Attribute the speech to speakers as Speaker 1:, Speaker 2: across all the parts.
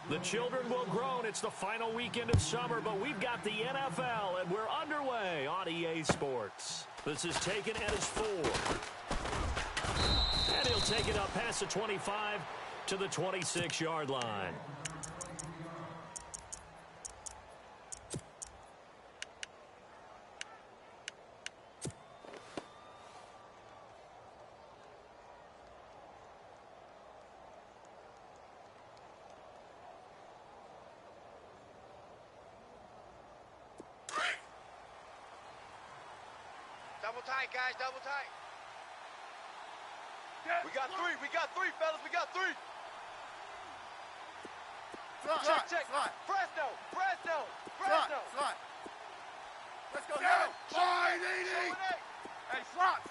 Speaker 1: The children will groan. It's the final weekend of summer, but we've got the NFL, and we're underway on EA Sports. This is taken at his 4. And he'll take it up past the 25 to the 26-yard line.
Speaker 2: Double tight, guys, double tight. We got three, fellas, we got 3.
Speaker 3: Slot,
Speaker 2: check.
Speaker 3: slot.
Speaker 2: Fresno.
Speaker 3: Slot. Let's go, yellow. Wide, 80. Hey, slot.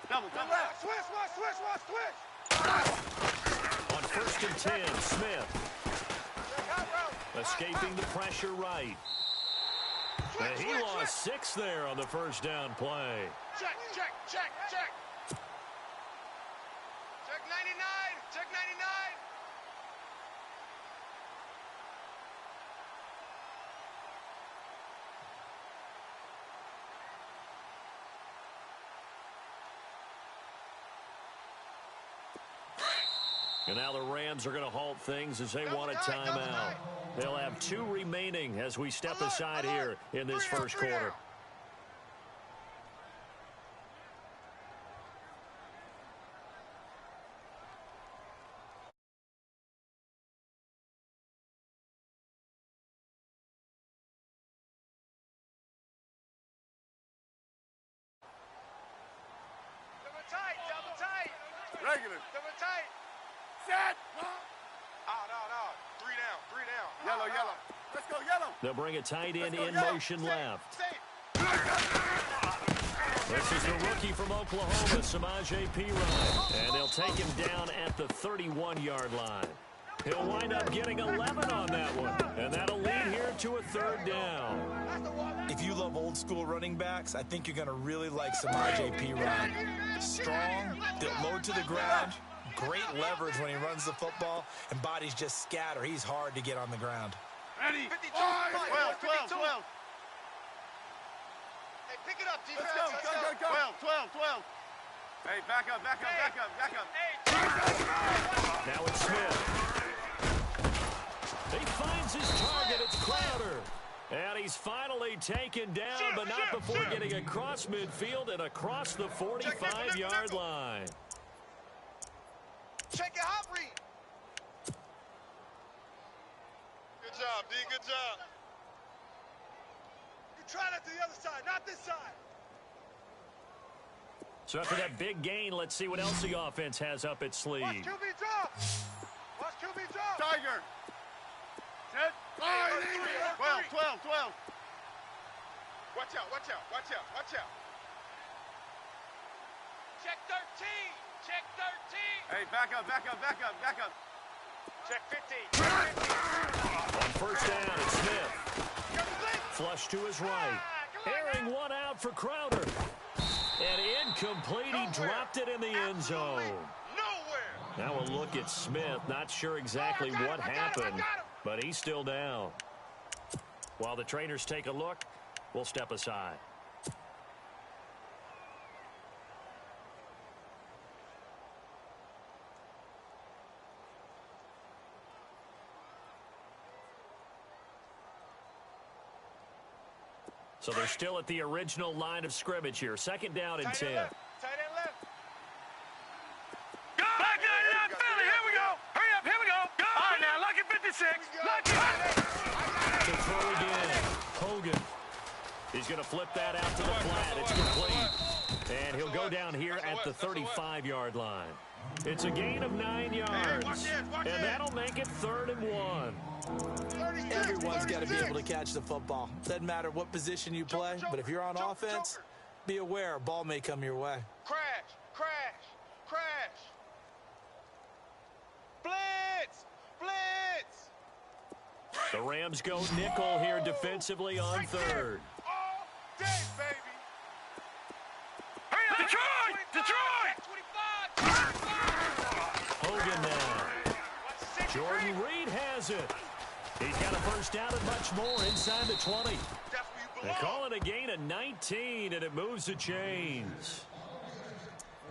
Speaker 3: Double. Switch.
Speaker 1: On 1st and 10, Smith. Escaping the pressure right. And he lost 6 there on the first down play.
Speaker 2: Check. Check 99. Check 99.
Speaker 1: And now the Rams are going to halt things as they want a timeout. They'll have 2 remaining as we step aside here in this first quarter.
Speaker 2: Double tight.
Speaker 3: Regular.
Speaker 2: Double tight.
Speaker 3: Set.
Speaker 2: Out. 3 down.
Speaker 3: Yellow. Let's go, yellow.
Speaker 1: They'll bring a tight end in
Speaker 3: yellow.
Speaker 1: motion left.
Speaker 2: Safe.
Speaker 1: This is the rookie from Oklahoma, Samaje Perine. And they'll take him down at the 31-yard line. He'll wind up getting 11 on that one. And that'll lead here to a 3rd down.
Speaker 4: If you love old-school running backs, I think you're going to really like Samaje Perine. Strong, low to the ground, great leverage when he runs the football, and bodies just scatter. He's hard to get on the ground.
Speaker 3: Ready.
Speaker 2: 52.
Speaker 3: 12.
Speaker 2: Hey, pick it up, defense.
Speaker 3: Let's go. 12. Hey, back up.
Speaker 1: Now it's Smith. He finds his target. It's Crowder. And he's finally taken down, but not before getting across midfield and across the 45-yard line.
Speaker 2: Check your hot read. Good job, D. Good job. You try that to the other side, not this side.
Speaker 1: So after that big gain, let's see what else the offense has up its sleeve.
Speaker 2: Watch QB drop.
Speaker 3: Tiger. Set. 12.
Speaker 2: Watch out. Check 13.
Speaker 3: Hey, back up.
Speaker 2: Check 15.
Speaker 1: On 1st down, it's Smith. Flush to his right. Airing one out for Crowder. And incomplete. He dropped it in the end zone.
Speaker 2: Nowhere.
Speaker 1: Now a look at Smith. Not sure exactly what happened, but he's still down. While the trainers take a look, we'll step aside. So they're still at the original line of scrimmage here. 2nd down and 10.
Speaker 2: Tight end left.
Speaker 3: Back in that Philly. Here we go. Hurry up. Here we go. All right, now, lucky 56.
Speaker 1: To throw again. Hogan. He's going to flip that out to the flat. It's complete. And he'll go down here at the 35-yard line. It's a gain of 9 yards. And that'll make it 3rd and 1.
Speaker 4: Everyone's got to be able to catch the football. Doesn't matter what position you play, but if you're on offense, be aware a ball may come your way.
Speaker 2: Crash. Blitz.
Speaker 1: The Rams go nickel here defensively on 3rd.
Speaker 2: All day, baby.
Speaker 3: Hurry up. Detroit.
Speaker 2: 25.
Speaker 1: Hogan now. Jordan Reed has it. He's got a first down and much more inside the 20. They call it a gain of 19, and it moves the chains.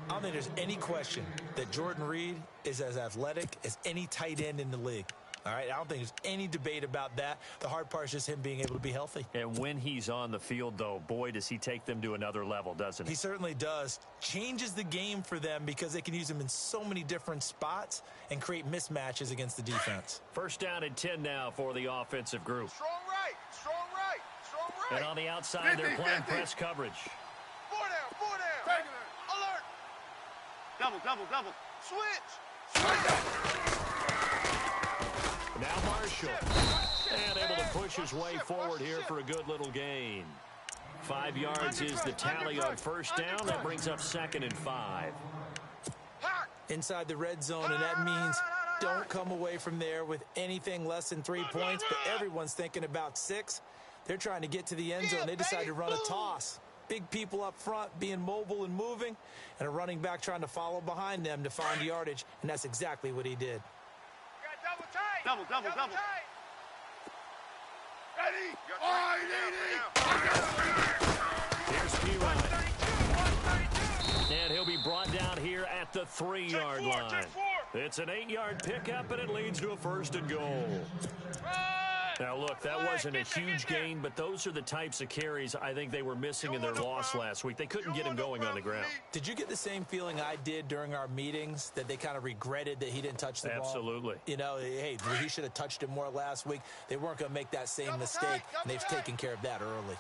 Speaker 4: I don't think there's any question that Jordan Reed is as athletic as any tight end in the league. All right, I don't think there's any debate about that. The hard part is just him being able to be healthy.
Speaker 1: And when he's on the field, though, boy, does he take them to another level, doesn't he?
Speaker 4: He certainly does. Changes the game for them because they can use him in so many different spots and create mismatches against the defense.
Speaker 1: First down and 10 now for the offensive group.
Speaker 2: Strong right, strong right, strong right.
Speaker 1: And on the outside, they're playing press coverage.
Speaker 2: Four down. Alert.
Speaker 3: Double.
Speaker 2: Switch.
Speaker 1: Now Marshall. And able to push his way forward here for a good little gain. 5 yards is the tally on first down. That brings up 2nd and 5.
Speaker 4: Inside the red zone, and that means don't come away from there with anything less than 3 points, but everyone's thinking about 6. They're trying to get to the end zone. They decide to run a toss. Big people up front being mobile and moving, and a running back trying to follow behind them to find yardage, and that's exactly what he did.
Speaker 2: Double. Ready.
Speaker 1: Here's P-Ryan. And he'll be brought down here at the 3-yard line. It's an 8-yard pickup, and it leads to a 1st and goal. Now, look, that wasn't a huge gain, but those are the types of carries I think they were missing in their loss last week. They couldn't get him going on the ground.
Speaker 4: Did you get the same feeling I did during our meetings, that they kind of regretted that he didn't touch the ball?
Speaker 1: Absolutely.
Speaker 4: You know, hey, he should have touched it more last week. They weren't going to make that same mistake, and they've taken care of that early.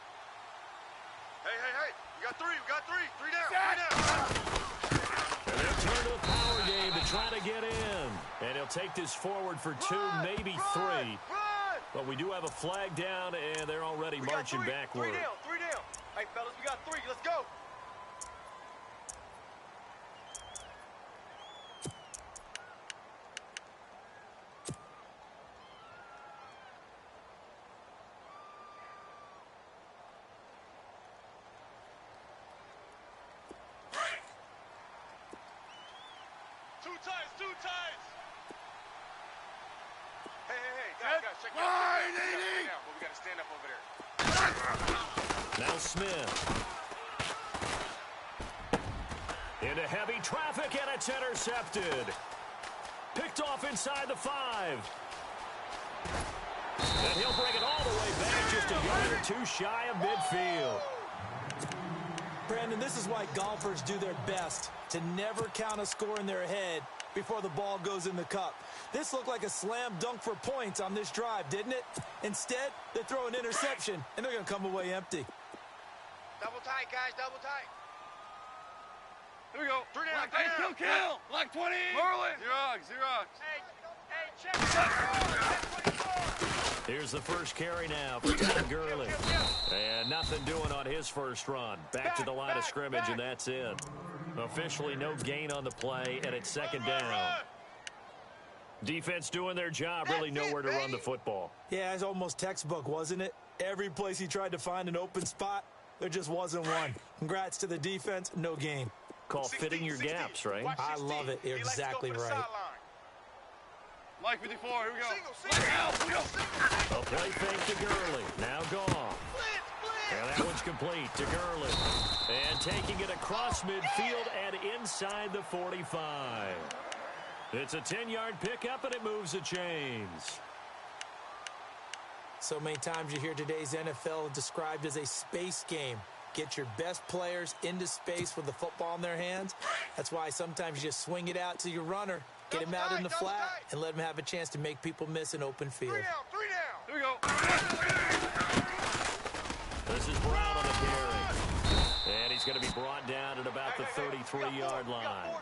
Speaker 2: Hey. We got three. Three down.
Speaker 1: And they'll turn to the power game to try to get in. And he'll take this forward for 2, maybe 3. But we do have a flag down, and they're already marching backward.
Speaker 2: 3 down. Hey, fellas, we got 3. Let's go. Two times. Hey, guys, check it out. We got to stand up over there.
Speaker 1: Now Smith. Into heavy traffic, and it's intercepted. Picked off inside the 5. And he'll bring it all the way back, just a yard or 2 shy of midfield.
Speaker 4: Brandon, this is why golfers do their best to never count a score in their head before the ball goes in the cup. This looked like a slam dunk for points on this drive, didn't it? Instead, they throw an interception, and they're going to come away empty.
Speaker 2: Double tight, guys, double tight.
Speaker 3: Here we go.
Speaker 2: 3 down.
Speaker 3: Hey, kill. Like 20. Marlin. Xerox.
Speaker 2: Hey, check it out.
Speaker 1: Here's the first carry now for Todd Gurley. And nothing doing on his first run. Back to the line of scrimmage, and that's it. Officially no gain on the play, and it's 2nd down. Defense doing their job, really nowhere to run the football.
Speaker 4: Yeah, it's almost textbook, wasn't it? Every place he tried to find an open spot, there just wasn't one. Congrats to the defense, no gain.
Speaker 1: Call fitting your gaps, right?
Speaker 4: I love it. You're exactly right.
Speaker 3: Mike 54, here we go.
Speaker 2: Single.
Speaker 1: A play fake to Gurley. Now gone. And that one's complete to Gurley. And taking it across midfield and inside the 45. It's a 10-yard pickup, and it moves the chains.
Speaker 4: So many times you hear today's NFL described as a space game. Get your best players into space with the football in their hands. That's why sometimes you just swing it out to your runner, get him out in the flat, and let him have a chance to make people miss an open field.
Speaker 2: 3 down.
Speaker 3: Here we go.
Speaker 1: This is Brown on the carry. And he's going to be brought down at about the 33-yard line.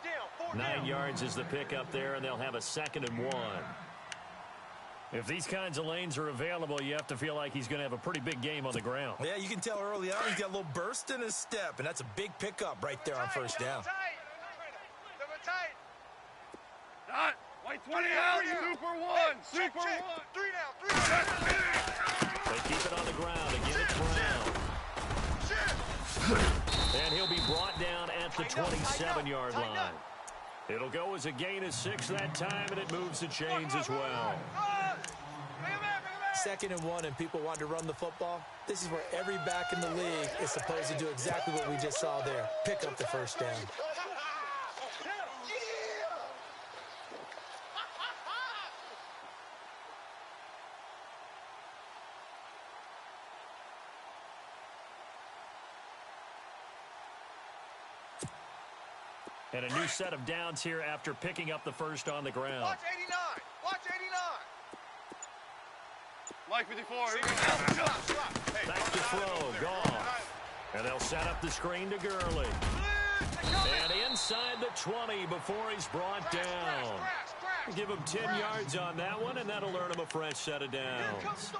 Speaker 1: 9 yards is the pickup there, and they'll have a 2nd and 1. If these kinds of lanes are available, you have to feel like he's going to have a pretty big game on the ground.
Speaker 4: Yeah, you can tell early on he's got a little burst in his step, and that's a big pickup right there on first down.
Speaker 2: Double tight.
Speaker 3: Dot. White 20 out. Super 1. Super 1.
Speaker 2: 3 down.
Speaker 1: They keep it on the ground. Again, it's Brown. And he'll be brought down at the 27-yard line. It'll go as a gain of 6 that time, and it moves the chains as well.
Speaker 4: 2nd and 1, and people want to run the football. This is where every back in the league is supposed to do exactly what we just saw there. Pick up the first down.
Speaker 1: And a new set of downs here after picking up the first on the ground.
Speaker 2: Watch 89. Watch 89.
Speaker 3: Mike 54. Here we go.
Speaker 1: Back to throw. Goff. And they'll set up the screen to Gurley. And inside the 20 before he's brought down. Give him 10 yards on that one, and that'll earn him a fresh set of downs.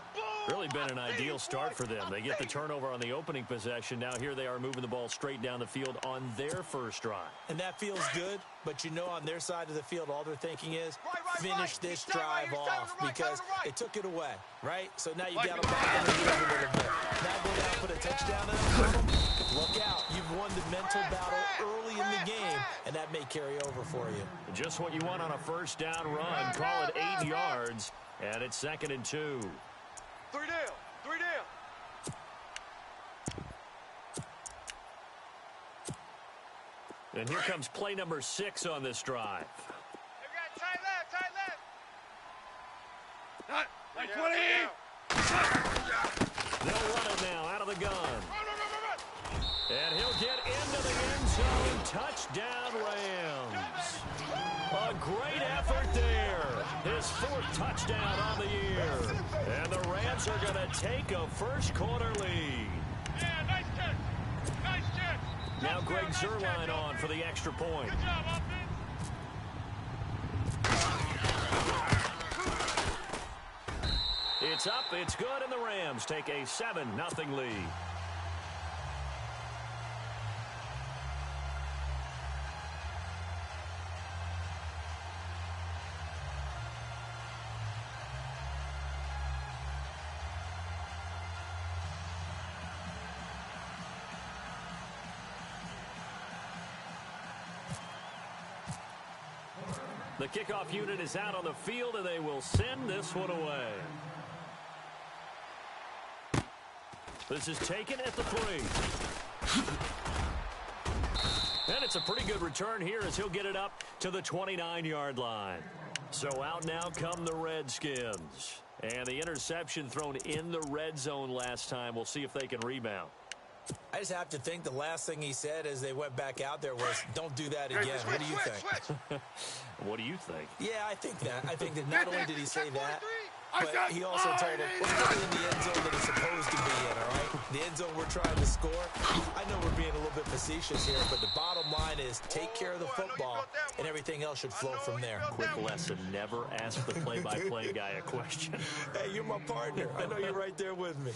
Speaker 1: Really been an ideal start for them. They get the turnover on the opening possession. Now here they are moving the ball straight down the field on their first drive.
Speaker 4: And that feels good, but you know on their side of the field, all they're thinking is finish this drive off because they took it away, right? So now you got to back on the field a little bit. Now go down, put a touchdown in. Look out. You've won the mental battle early in the game, and that may carry over for you.
Speaker 1: Just what you want on a first down run. Call it 8 yards, and it's 2nd and 2.
Speaker 2: 3 down. 3 down.
Speaker 1: And here comes play number 6 on this drive.
Speaker 2: They got tight left.
Speaker 3: Like 20.
Speaker 1: They'll run it now out of the gun. And he'll get into the end zone. Touchdown, Rams. A great effort there. His 4th touchdown on the year. And the Rams are going to take a first quarter lead.
Speaker 3: Yeah, nice catch. Nice catch.
Speaker 1: Now Greg Zuerlein on for the extra point.
Speaker 3: Good job, offense.
Speaker 1: It's up, it's good, and the Rams take a 7-0 lead. The kickoff unit is out on the field, and they will send this one away. This is taken at the 3. And it's a pretty good return here as he'll get it up to the 29-yard line. So out now come the Redskins. And the interception thrown in the red zone last time. We'll see if they can rebound.
Speaker 4: I just have to think the last thing he said as they went back out there was, don't do that again. What do you think?
Speaker 1: What do you think?
Speaker 4: Yeah, I think that. I think that not only did he say that, but he also told him, we're putting in the end zone that it's supposed to be in, all right? The end zone we're trying to score. I know we're being a little bit facetious here, but the bottom line is take care of the football, and everything else should flow from there.
Speaker 1: Quick lesson, never ask the play-by-play guy a question.
Speaker 4: Hey, you're my partner. I know you're right there with me.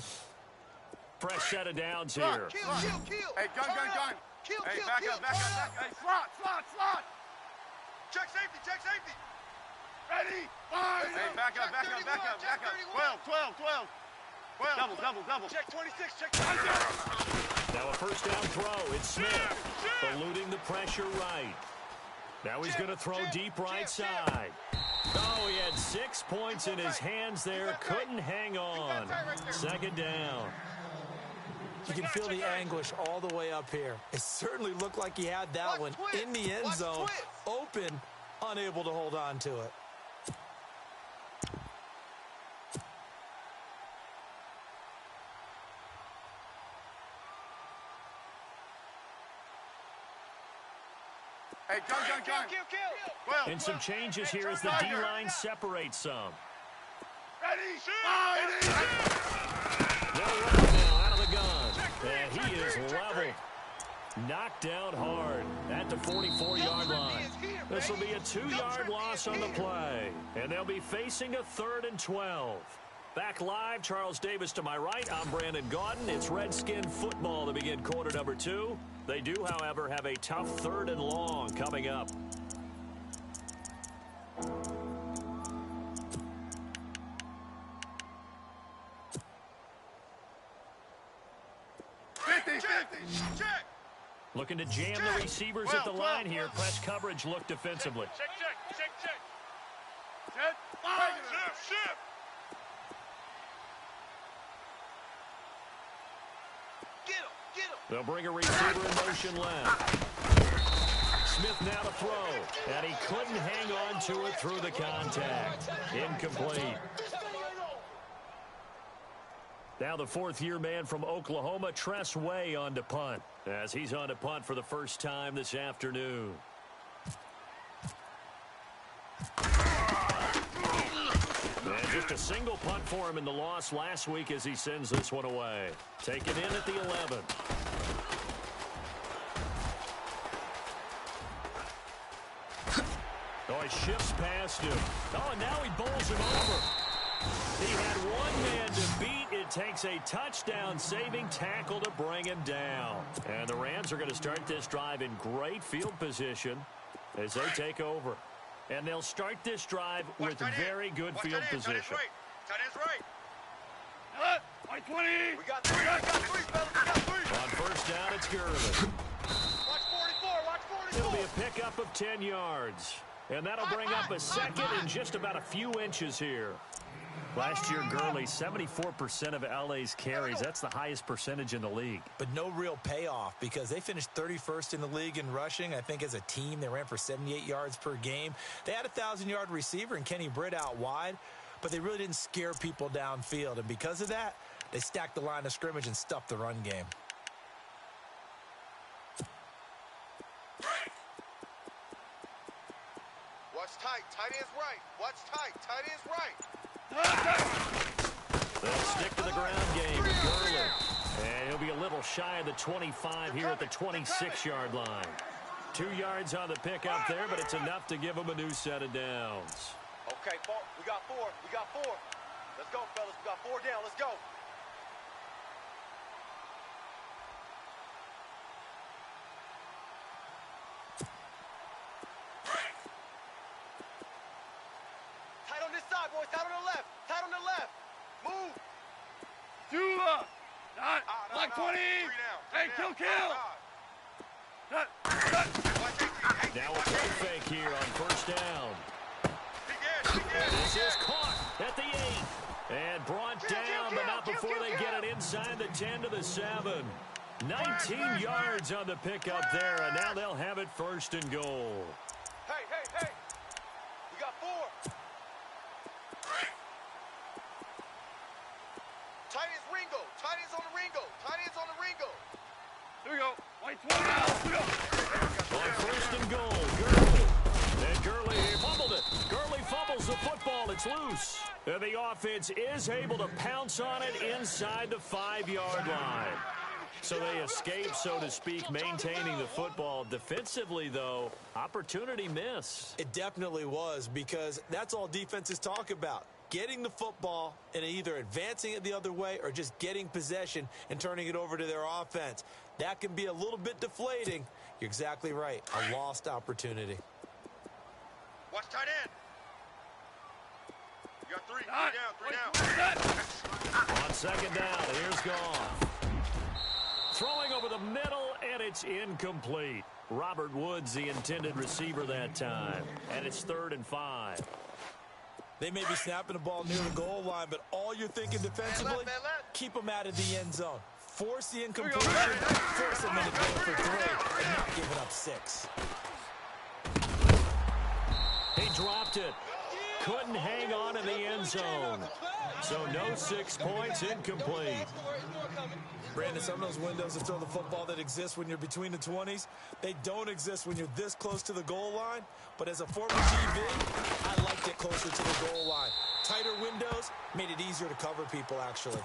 Speaker 1: Fresh set of downs here.
Speaker 2: Kill.
Speaker 3: Hey, gun. Hey, back up. Hey, slot.
Speaker 2: Check safety.
Speaker 3: Ready? Fire. Hey, back up. 12. Double.
Speaker 2: Check 26, check 26.
Speaker 1: Now a first down throw. It's Smith eluding the pressure right. Now he's going to throw deep right side. Oh, he had 6 points in his hands there. Couldn't hang on. 2nd down.
Speaker 4: You can feel the anguish all the way up here. It certainly looked like he had that one in the end zone, open, unable to hold on to it.
Speaker 3: Hey, gun.
Speaker 2: Kill.
Speaker 1: And some changes here as the D-line separates some.
Speaker 3: Ready?
Speaker 1: They'll run it now out of the gun. And he is level. Knocked down hard at the 44-yard line. This will be a 2-yard loss on the play. And they'll be facing a 3rd and 12. Back live, Charles Davis to my right. I'm Brandon Gaudin. It's Redskin football to begin quarter number 2. They do, however, have a tough 3rd and long coming up.
Speaker 2: Check.
Speaker 1: Looking to jam the receivers at the line here. Press coverage look defensively.
Speaker 2: Check. Set. Shift. Get him.
Speaker 1: They'll bring a receiver in motion left. Smith now to throw, and he couldn't hang on to it through the contact. Incomplete. Now the fourth-year man from Oklahoma, Tress Way, on to punt, as he's on to punt for the first time this afternoon. And just a single punt for him in the loss last week as he sends this one away. Taken in at the 11. Oh, he shifts past him. Oh, and now he bowls him over. He had one man to beat. It takes a touchdown-saving tackle to bring him down. And the Rams are going to start this drive in great field position as they take over. And they'll start this drive with very good field position.
Speaker 2: Tight end's right.
Speaker 3: White 20.
Speaker 2: We got three, fellas.
Speaker 1: On first down, it's Gurley.
Speaker 2: Watch 44.
Speaker 1: It'll be a pickup of 10 yards. And that'll bring up a second and just about a few inches here. Last year, Gurley, 74% of LA's carries. That's the highest percentage in the league.
Speaker 4: But no real payoff because they finished 31st in the league in rushing. I think as a team, they ran for 78 yards per game. They had a 1,000-yard receiver in Kenny Britt out wide, but they really didn't scare people downfield. And because of that, they stacked the line of scrimmage and stuffed the run game.
Speaker 2: Watch tight. Tight end's right. Watch tight. Tight end's right.
Speaker 1: They'll stick to the ground game with Gurley. And he'll be a little shy of the 25 here at the 26-yard line. 2 yards on the pickup there, but it's enough to give him a new set of downs.
Speaker 2: Okay, we got four. Let's go, fellas. We got 4 down. Let's go. Tight on this side, boys. Tight on the left. Tight on the left. Move.
Speaker 3: Dula. Black 20. Hey, kill.
Speaker 1: Now a play fake here on first down. This is caught at the 8. And brought down, but not before they get it inside the 10 to the 7. 19 yards on the pickup there, and now they'll have it first and goal.
Speaker 2: Hey. We got 4. Tight end's Ringo. Tight end's on the Ringo.
Speaker 3: Here we go. White 20 now. Let's go.
Speaker 1: On first and goal, Gurley. And Gurley fumbled it. Gurley fumbles the football. It's loose. And the offense is able to pounce on it inside the 5-yard line. So they escape, so to speak, maintaining the football. Defensively, though, opportunity miss.
Speaker 4: It definitely was because that's all defenses talk about. Getting the football and either advancing it the other way or just getting possession and turning it over to their offense. That can be a little bit deflating. You're exactly right. A lost opportunity.
Speaker 2: Watch tight end. You got 3 down.
Speaker 1: On second down, here's Goff. Throwing over the middle, and it's incomplete. Robert Woods, the intended receiver that time. And it's 3rd and 5.
Speaker 4: They may be snapping the ball near the goal line, but all you're thinking defensively, keep them out of the end zone. Force the incompletion, force them into going for 3, and not giving up 6.
Speaker 1: He dropped it. Couldn't hang on in the end zone. So no 6 points, incomplete.
Speaker 4: Brandon, some of those windows to throw the football that exist when you're between the 20s, they don't exist when you're this close to the goal line. But as a former DB, I liked it closer to the goal line. Tighter windows made it easier to cover people, actually.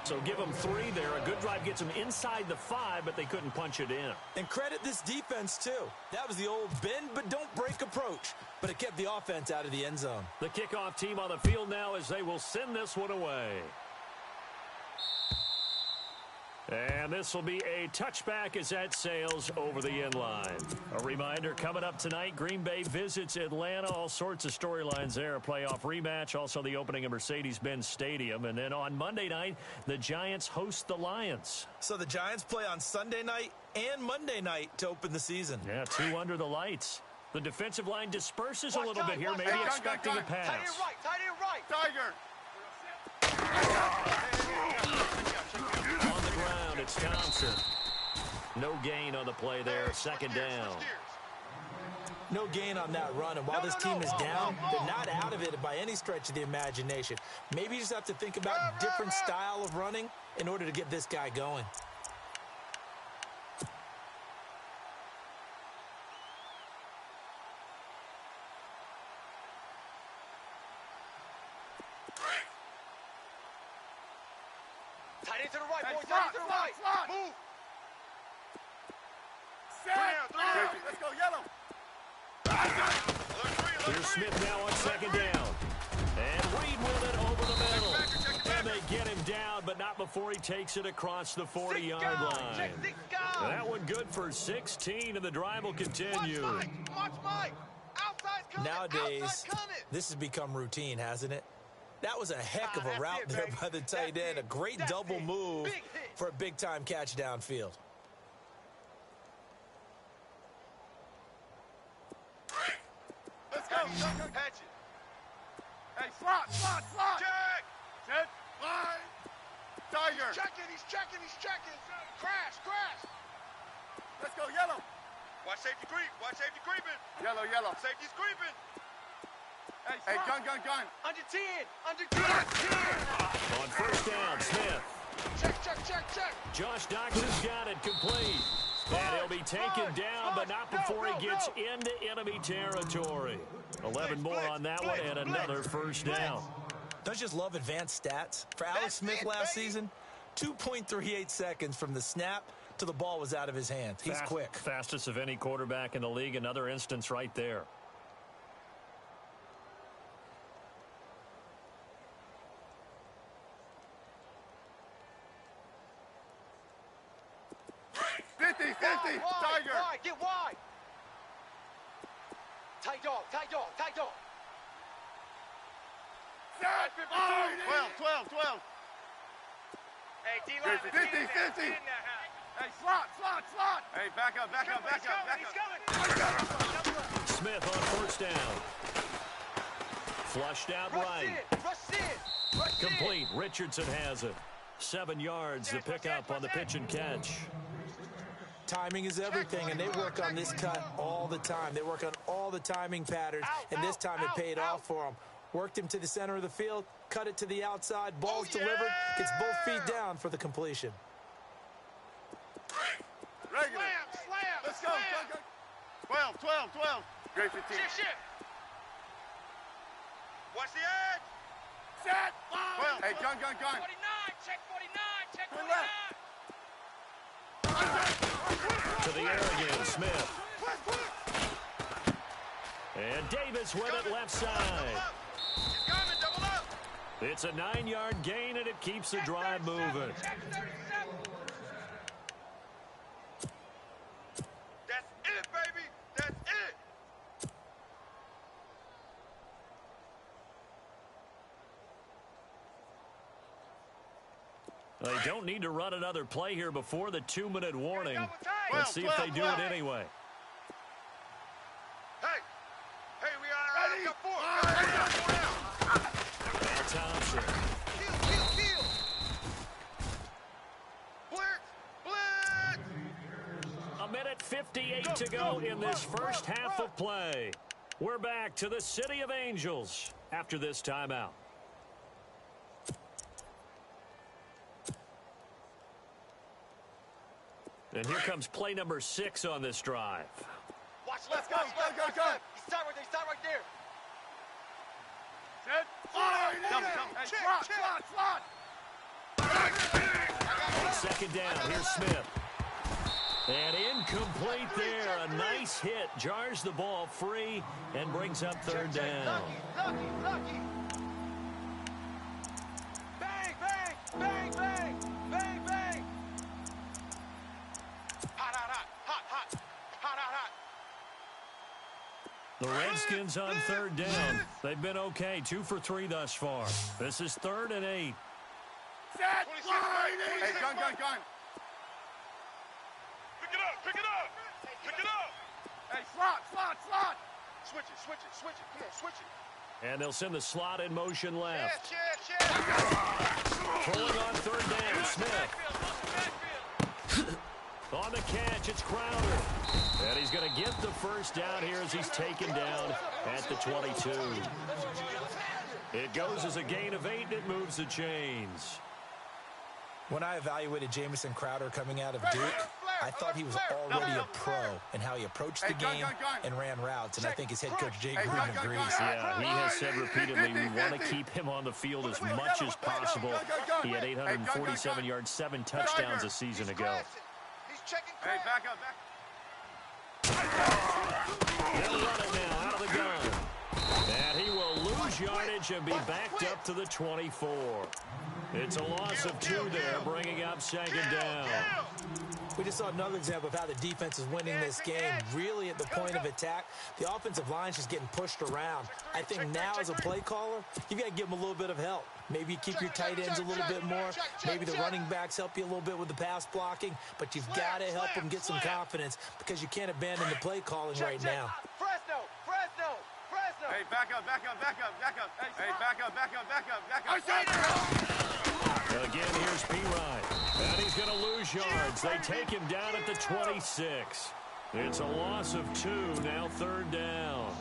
Speaker 1: So give them 3 there. A good drive gets them inside the 5, but they couldn't punch it in.
Speaker 4: And credit this defense, too. That was the old bend but don't break approach. But it kept the offense out of the end zone.
Speaker 1: The kickoff team on the field now as they will send this one away. And this will be a touchback as that sails over the end line. A reminder, coming up tonight, Green Bay visits Atlanta. All sorts of storylines there. A playoff rematch, also the opening of Mercedes-Benz Stadium. And then on Monday night, the Giants host the Lions.
Speaker 4: So the Giants play on Sunday night and Monday night to open the season.
Speaker 1: Yeah, 2 under the lights. The defensive line disperses a little bit here, maybe expecting a pass.
Speaker 2: Tight end right, tight end right.
Speaker 3: Tiger.
Speaker 1: On the ground, it's Thompson. No gain on the play there, second down.
Speaker 4: No gain on that run, and while this team is down, they're not out of it by any stretch of the imagination. Maybe you just have to think about different style of running in order to get this guy going.
Speaker 2: Tight end to the right, boys. Tight end to the right. Move.
Speaker 3: Let's go, yellow.
Speaker 1: Here's Smith now on second down. And Reed with it over the middle. And they get him down, but not before he takes it across the 40-yard line. That one good for 16, and the drive will continue.
Speaker 2: Watch Mike. Outside's coming.
Speaker 4: Nowadays,
Speaker 2: Outside's coming.
Speaker 4: this has become routine, hasn't it? That was a heck of a
Speaker 2: That's
Speaker 4: route
Speaker 2: it,
Speaker 4: there
Speaker 2: baby.
Speaker 4: by the tight
Speaker 2: That's
Speaker 4: end. A
Speaker 2: it.
Speaker 4: great
Speaker 2: That's
Speaker 4: double
Speaker 2: it.
Speaker 4: move
Speaker 2: Big hit.
Speaker 4: for a big-time catch downfield.
Speaker 3: Let's go.
Speaker 2: Patch it.
Speaker 3: Hey, slot.
Speaker 2: Check.
Speaker 3: Set. Line. Tiger.
Speaker 2: He's checking. Crash.
Speaker 3: Let's go, yellow.
Speaker 2: Watch safety creeping.
Speaker 3: Yellow.
Speaker 2: Safety's creeping.
Speaker 3: Hey, gun.
Speaker 2: Under 10.
Speaker 1: On first down, Smith.
Speaker 2: Check.
Speaker 1: Josh Doxson's got it complete. And he'll be taken down, but not before he gets into enemy territory. 11 more on that one and another first down.
Speaker 4: Don't you just love advanced stats? For Alex Smith last season, 2.38 seconds from the snap to the ball was out of his hands. He's quick.
Speaker 1: Fastest of any quarterback in the league. Another instance right there.
Speaker 2: Tiger. Wide. Get wide. Tight dog.
Speaker 3: Set. 12.
Speaker 2: Hey, D-line.
Speaker 3: 50. Hey, slot. Hey, back up.
Speaker 1: Smith on first down. Flushed out right.
Speaker 2: Rush in.
Speaker 1: Complete. Richardson has it. 7 yards, the pickup on the pitch and catch.
Speaker 4: Timing is everything, and they work on this cut all the time. They work on all the timing patterns, and this time it paid off for them. Worked him to the center of the field, cut it to the outside, ball's delivered, gets both feet down for the completion.
Speaker 3: Regular.
Speaker 2: Slam.
Speaker 3: Let's go. 12. Great 15.
Speaker 2: Shift. Watch the edge.
Speaker 3: Set. 12. Hey, gun.
Speaker 2: 49. Check 49.
Speaker 1: To the air again, Smith. And Davis with it left side.
Speaker 2: Double up.
Speaker 1: It's a 9-yard gain, and it keeps the drive moving.
Speaker 2: That's it, baby. That's it.
Speaker 1: They don't need to run another play here before the 2-minute warning. Let's see if they do it anyway.
Speaker 2: Hey, we got 4 now.
Speaker 1: Now Thompson.
Speaker 2: Kill. Blitz.
Speaker 1: A minute 58 to go in this first half of play. We're back to the City of Angels after this timeout. And here comes play number 6 on this drive.
Speaker 2: Watch left. Go. Stop right there.
Speaker 3: Set. Slot.
Speaker 1: On second down, here's Smith. And incomplete there. A nice hit. Jars the ball free and brings up third down.
Speaker 2: Lucky. Bang.
Speaker 1: The Redskins on third down. They've been okay, 2 for 3 thus far. This is 3rd and 8.
Speaker 3: Set, line, hey, gun. Pick it up. Pick it up. Hey, slot.
Speaker 2: Switch it. Come on, switch it.
Speaker 1: And they'll send the slot in motion left.
Speaker 2: Check.
Speaker 1: Pulling on third down, Smith. On the catch, it's Crowder. And he's going to get the first down here as he's taken down at the 22. It goes as a gain of 8, and it moves the chains.
Speaker 4: When I evaluated Jamison Crowder coming out of Duke, I thought he was already a pro in how he approached the game and ran routes, and I think his head coach, Jay Gruden, agrees.
Speaker 1: Yeah, he has said repeatedly we want to keep him on the field as much as possible. He had 847 yards, 7 touchdowns a season ago.
Speaker 2: He's checking.
Speaker 3: Hey, back up.
Speaker 1: He'll run it now out of the gun. And he will lose yardage and be backed up to the 24. It's a loss of 2 there, bringing up 2nd down.
Speaker 4: We just saw another example of how the defense is winning this game. Really at the point of attack, the offensive line's just getting pushed around. I think now as a play caller, you've got to give them a little bit of help. Maybe you keep your tight ends a little bit more. Maybe the running backs help you a little bit with the pass blocking. But you've got to help them get some confidence because you can't abandon the play calling right now.
Speaker 2: Fresno.
Speaker 3: Hey, back up. Hey, back up.
Speaker 1: Again, here's P-Ryan. And he's going to lose yards. They take him down at the 26. It's a loss of 2, now 3rd down.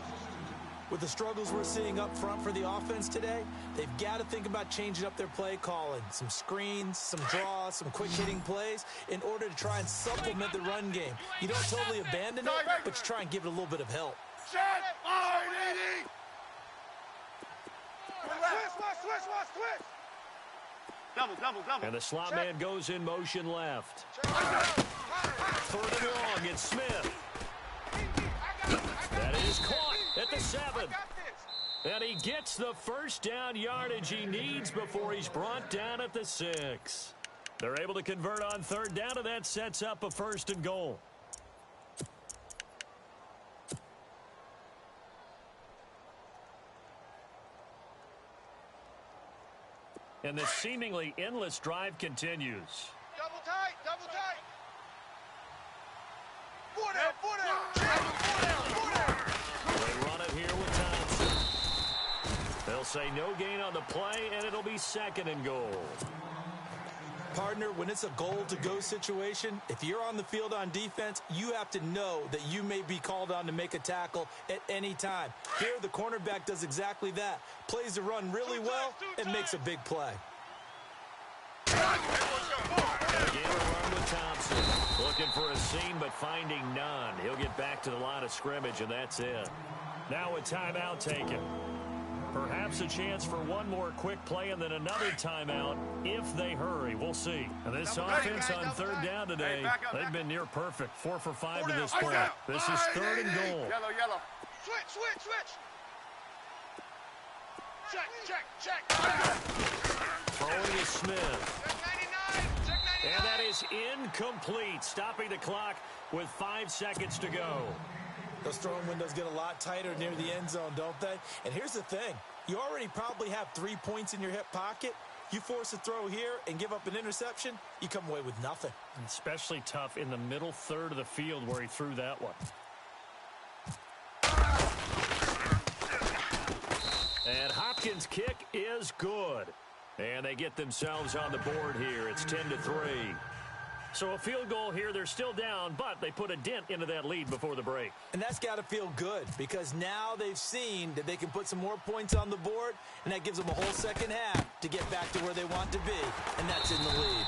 Speaker 4: With the struggles we're seeing up front for the offense today, they've got to think about changing up their play calling. Some screens, some draws, some quick-hitting plays in order to try and supplement the run game. You don't totally abandon it, but you try and give it a little bit of help.
Speaker 3: Set, line, 80.
Speaker 2: Switch.
Speaker 3: Double.
Speaker 1: And the slot man goes in motion left. 3rd and long, it's Smith. That is caught at the 7. And he gets the first down yardage he needs before he's brought down at the 6. They're able to convert on 3rd down, and that sets up a 1st and goal. And the seemingly endless drive continues.
Speaker 2: Double tight. Foot out.
Speaker 1: They run it here with Thompson. They'll say no gain on the play, and it'll be 2nd and goal.
Speaker 4: Partner, when it's a goal-to-go situation, if you're on the field on defense, you have to know that you may be called on to make a tackle at any time. Here, the cornerback does exactly that. Plays the run really well and makes a big play.
Speaker 1: Again, a run with Thompson. Looking for a seam, but finding none. He'll get back to the line of scrimmage, and that's it. Now a timeout taken. Perhaps a chance for one more quick play and then another timeout if they hurry. We'll see. And this offense on 3rd down today, they've been near perfect. 4 for 5 to this point. This is 3rd and goal.
Speaker 3: Yellow.
Speaker 2: Switch. Check.
Speaker 1: Throwing is Smith.
Speaker 2: Check 99.
Speaker 1: And that is incomplete, stopping the clock with 5 seconds to go.
Speaker 4: Those throwing windows get a lot tighter near the end zone, don't they? And here's the thing. You already probably have 3 points in your hip pocket. You force a throw here and give up an interception, you come away with nothing.
Speaker 1: Especially tough in the middle third of the field where he threw that one. And Hopkins' kick is good. And they get themselves on the board here. It's 10-3. So a field goal here, they're still down, but they put a dent into that lead before the break.
Speaker 4: And that's got to feel good because now they've seen that they can put some more points on the board, and that gives them a whole second half to get back to where they want to be, and that's in the lead.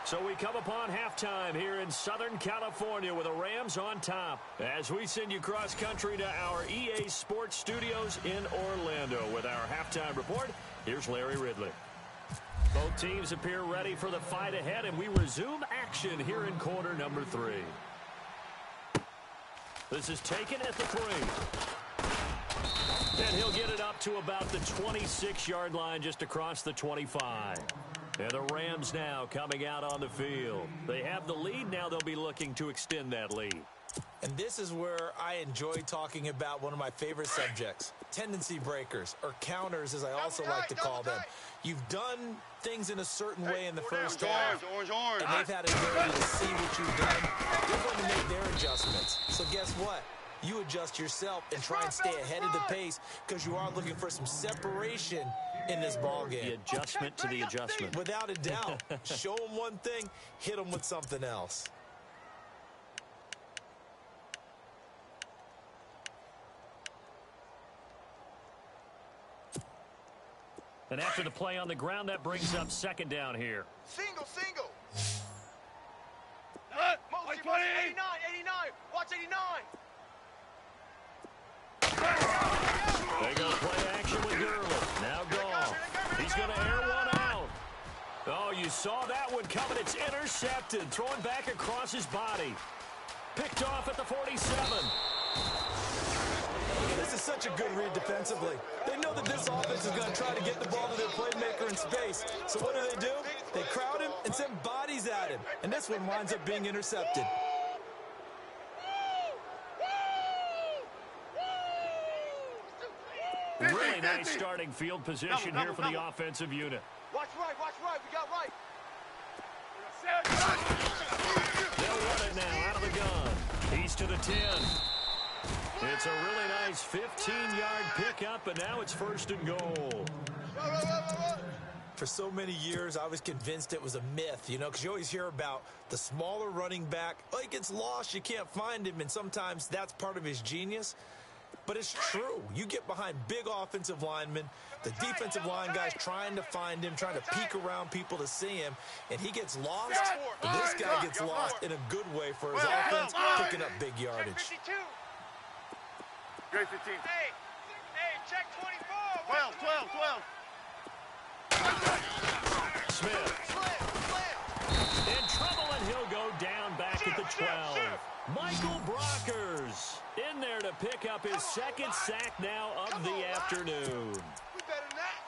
Speaker 1: So we come upon halftime here in Southern California with the Rams on top as we send you cross-country to our EA Sports Studios in Orlando with our halftime report. Here's Larry Ridley. Both teams appear ready for the fight ahead, and we resume action here in quarter number 3. This is taken at the 3. And he'll get it up to about the 26-yard line just across the 25. And the Rams now coming out on the field. They have the lead. Now they'll be looking to extend that lead.
Speaker 4: And this is where I enjoy talking about one of my favorite subjects, tendency breakers, or counters, as I also like to call them. You've done things in a certain way in the first half, and they've had an ability to see what you've done. They're going to make their adjustments. So guess what? You adjust yourself and try and stay ahead of the pace because you are looking for some separation in this ball game.
Speaker 1: The adjustment to the adjustment.
Speaker 4: Without a doubt. Show them one thing, hit them with something else.
Speaker 1: And after the play on the ground, that brings up second down here.
Speaker 2: Single.
Speaker 3: Like
Speaker 2: Motion,
Speaker 3: 20.
Speaker 2: 89. Watch 89.
Speaker 1: They go play action with Gurley. Now Goff. He's going to air one out. Oh, you saw that one coming. It's intercepted. Throwing back across his body. Picked off at the 47.
Speaker 4: This is such a good read defensively. They know that this offense is going to try to get the ball to their playmaker in space. So what do? They crowd him and send bodies at him. And this one winds up being intercepted.
Speaker 1: Really nice starting field position here for the offensive unit.
Speaker 2: Watch right. We got right.
Speaker 1: They'll run it now out of the gun. He's to the 10. It's a really nice 15-yard pickup, and now it's first and goal.
Speaker 4: For so many years, I was convinced it was a myth, because you always hear about the smaller running back. Oh, he gets lost, you can't find him, and sometimes that's part of his genius. But it's true. You get behind big offensive linemen, the defensive line guys trying to find him, trying to peek around people to see him, and he gets lost. This guy gets lost in a good way for his offense, picking up big yardage.
Speaker 2: 52.
Speaker 3: Great 15.
Speaker 2: Hey, check 24.
Speaker 3: 12.
Speaker 1: Smith.
Speaker 2: Slam.
Speaker 1: In trouble, and he'll go down back at the 12. Michael Brockers in there to pick up his second sack now of the afternoon.
Speaker 2: We better than that.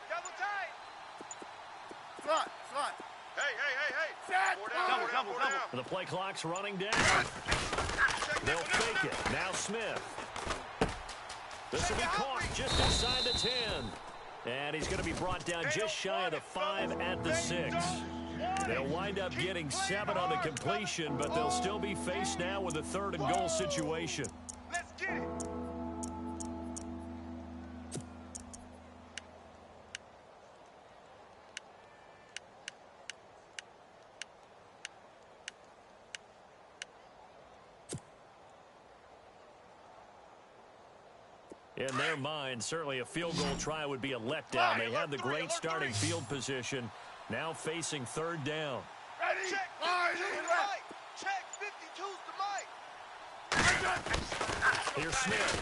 Speaker 2: Double tight.
Speaker 3: Slot.
Speaker 2: Hey.
Speaker 3: Set. Double.
Speaker 1: The play clock's running down. They'll fake it. Now Smith. This will be caught just inside the 10. And he's going to be brought down just shy of the 5 at the 6. They'll wind up getting 7 on the completion, but they'll still be faced now with a 3rd and goal situation.
Speaker 2: Let's get it.
Speaker 1: In their mind, certainly a field goal try would be a letdown. They had the great starting field position, now facing 3rd down.
Speaker 3: Ready?
Speaker 2: Check.
Speaker 3: Right.
Speaker 2: Check. 52's the mic.
Speaker 1: Here's Smith.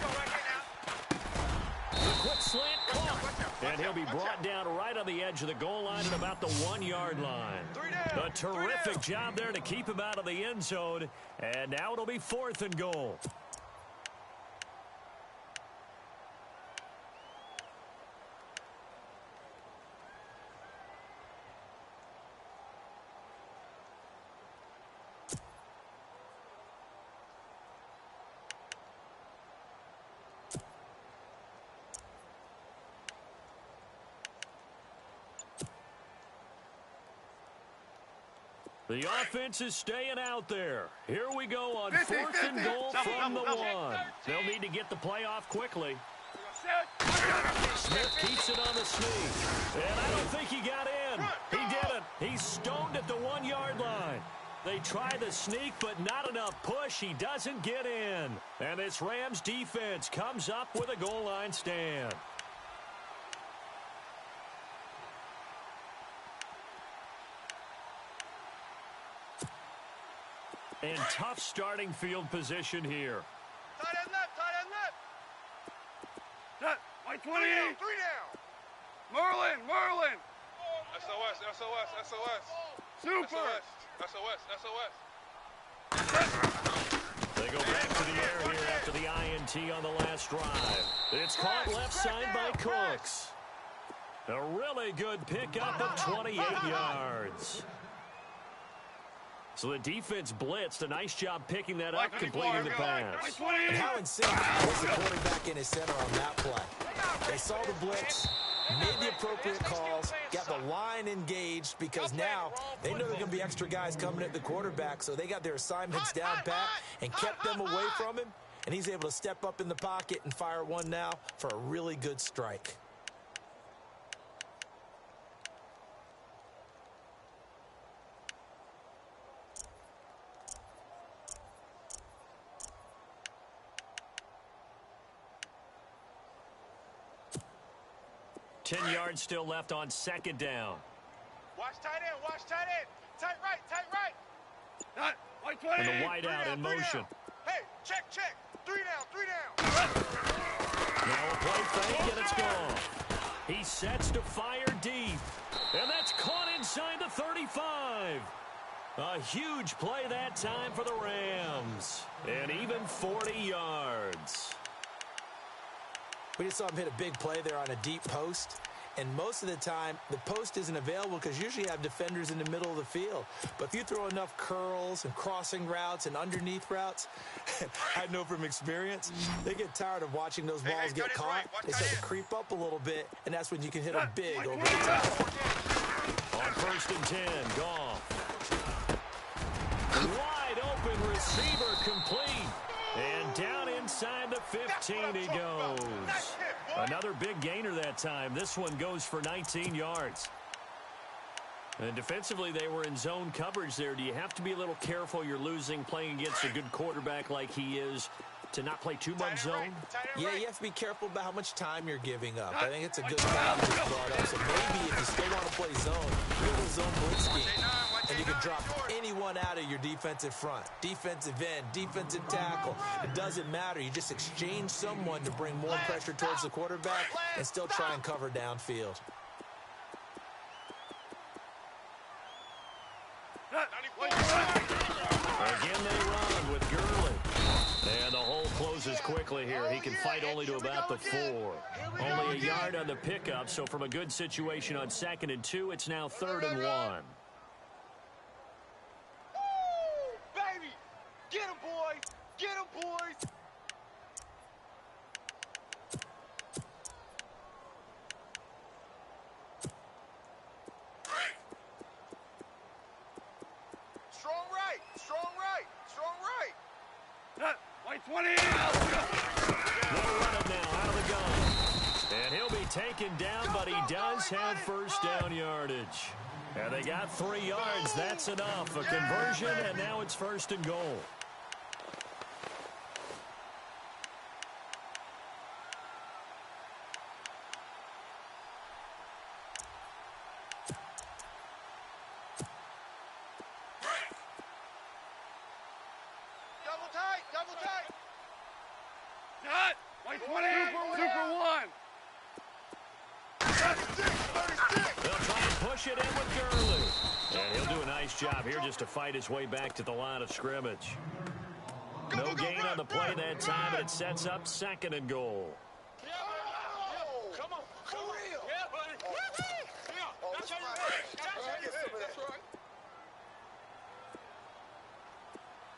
Speaker 1: The quick slant caught. And he'll be brought down right on the edge of the goal line at about the 1-yard line. A terrific job there to keep him out of the end zone. And now it'll be 4th and goal. The offense is staying out there. Here we go on 4th and goal from the 1. They'll need to get the play off quickly. Smith keeps it on the sneak. And I don't think he got in. He didn't. He's stoned at the 1-yard line. They try the sneak, but not enough push. He doesn't get in. And this Rams defense comes up with a goal line stand. And tough starting field position here.
Speaker 2: Tight end left.
Speaker 3: Set. White 28.
Speaker 2: 3 down.
Speaker 3: Merlin.
Speaker 5: SOS, SOS, SOS.
Speaker 3: Super.
Speaker 5: SOS, SOS.
Speaker 1: They go back to the air here after the INT on the last drive. It's caught left side by Cooks. A really good pickup of 28 yards. So the defense blitzed. A nice job picking that up, completing the pass.
Speaker 4: And how insane was the quarterback in his center on that play? They saw the blitz, made the appropriate calls, got the line engaged, because now they know there are going to be extra guys coming at the quarterback, so they got their assignments down pat and kept them away from him, and he's able to step up in the pocket and fire one now for a really good strike.
Speaker 1: Ten yards still left on second down.
Speaker 2: Watch tight end. Watch tight end. Tight right. Tight right.
Speaker 3: Not White 20.
Speaker 1: And the wideout in motion.
Speaker 2: Hey, check. 3 down. 3 down.
Speaker 1: Now a play fake, and it's gone. He sets to fire deep. And that's caught inside the 35. A huge play that time for the Rams. And even 40 yards.
Speaker 4: We just saw him hit a big play there on a deep post. And most of the time, the post isn't available because usually you have defenders in the middle of the field. But if you throw enough curls and crossing routes and underneath routes, I know from experience, they get tired of watching those balls get caught. They start to creep up a little bit, and that's when you can hit them big over the top.
Speaker 1: On 1st and 10, Goff. Wide open receiver complete. And down inside the 15 he goes. Another big gainer that time. This one goes for 19 yards. And defensively, they were in zone coverage there. Do you have to be a little careful you're losing playing against a good quarterback like he is to not play too much zone?
Speaker 4: Yeah, you have to be careful about how much time you're giving up. I think it's a good time you brought up. So maybe if you still want to play zone, you go to zone blitz scheme. And you can drop anyone out of your defensive front. Defensive end, defensive tackle. It doesn't matter. You just exchange someone to bring more pressure towards the quarterback and still try and cover downfield.
Speaker 1: Again they run with Gurley. And the hole closes quickly here. He can fight only to about the 4. Only a yard on the pickup, so from a good situation on 2nd and 2, it's now 3rd and 1.
Speaker 2: Baby! Get him, boys! Get him, boys! Strong right! Strong right! Strong right!
Speaker 3: Not White 20.
Speaker 1: They'll run it now out of the gun. And he'll be taken down, but he does have first down yardage. And they got 3 yards. That's enough. A conversion, and now it's 1st and goal.
Speaker 2: Double tight! Double tight!
Speaker 3: Not White 20. Super 1.
Speaker 2: 36!
Speaker 1: They'll try and push it in with Gurley. And he'll do a nice job here just to fight his way back to the line of scrimmage. No gain on the play that time, but it sets up 2nd and goal.
Speaker 2: Come on! For real!
Speaker 5: Yeah, buddy.
Speaker 2: That's right. That's right.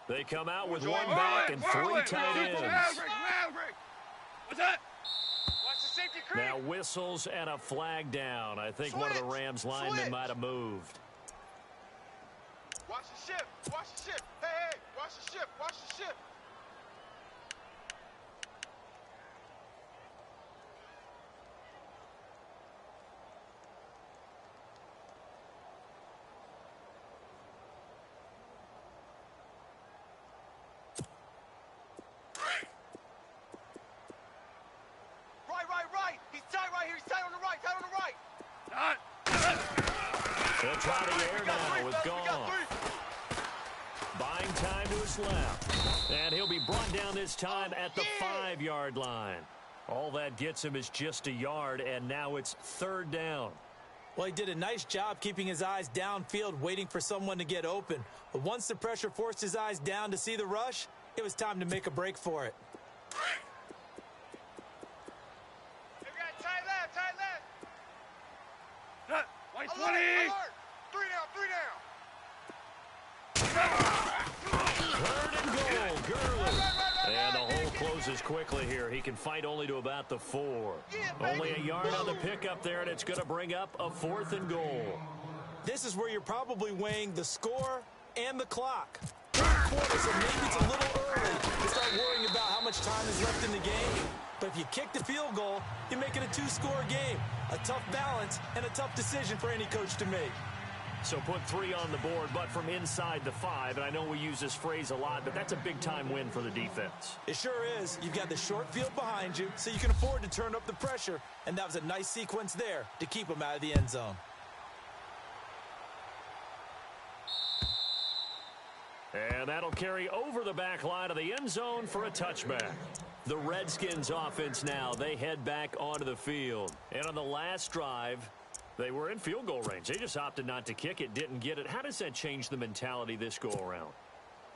Speaker 1: They come out with 1 back and 3 tight ends.
Speaker 3: What's that?
Speaker 2: Watch the safety creep!
Speaker 1: Now whistles and a flag down. I think one of the Rams linemen might have moved.
Speaker 2: Watch the shift! Watch the shift! Hey! Watch the shift! Watch the shift! Right! He's tight right here! He's tight on the right! Tight on the right!
Speaker 3: Not.
Speaker 1: They'll try the air now with Goff. Buying time to his left. And he'll be brought down this time at the 5-yard line. All that gets him is just a yard, and now it's 3rd down.
Speaker 4: Well, he did a nice job keeping his eyes downfield, waiting for someone to get open. But once the pressure forced his eyes down to see the rush, it was time to make a break for it.
Speaker 2: Hey, we got tight left.
Speaker 3: White 20.
Speaker 2: Alert. 3 down.
Speaker 1: 3rd and goal, Gurley. And the hole closes quickly here. He can fight only to about the 4. Only a yard on the pickup there, and it's going to bring up a 4th and goal.
Speaker 4: This is where you're probably weighing the score and the clock. 3rd quarter, so maybe it's a little early to start worrying about how much time is left in the game. But if you kick the field goal, you make it a 2-score game. A tough balance and a tough decision for any coach to make.
Speaker 1: So put 3 on the board, but from inside the 5. And I know we use this phrase a lot, but that's a big-time win for the defense.
Speaker 4: It sure is. You've got the short field behind you, so you can afford to turn up the pressure. And that was a nice sequence there to keep them out of the end zone.
Speaker 1: And that'll carry over the back line of the end zone for a touchback. The Redskins offense now, they head back onto the field. And on the last drive, they were in field goal range. They just opted not to kick it, didn't get it. How does that change the mentality this go-around?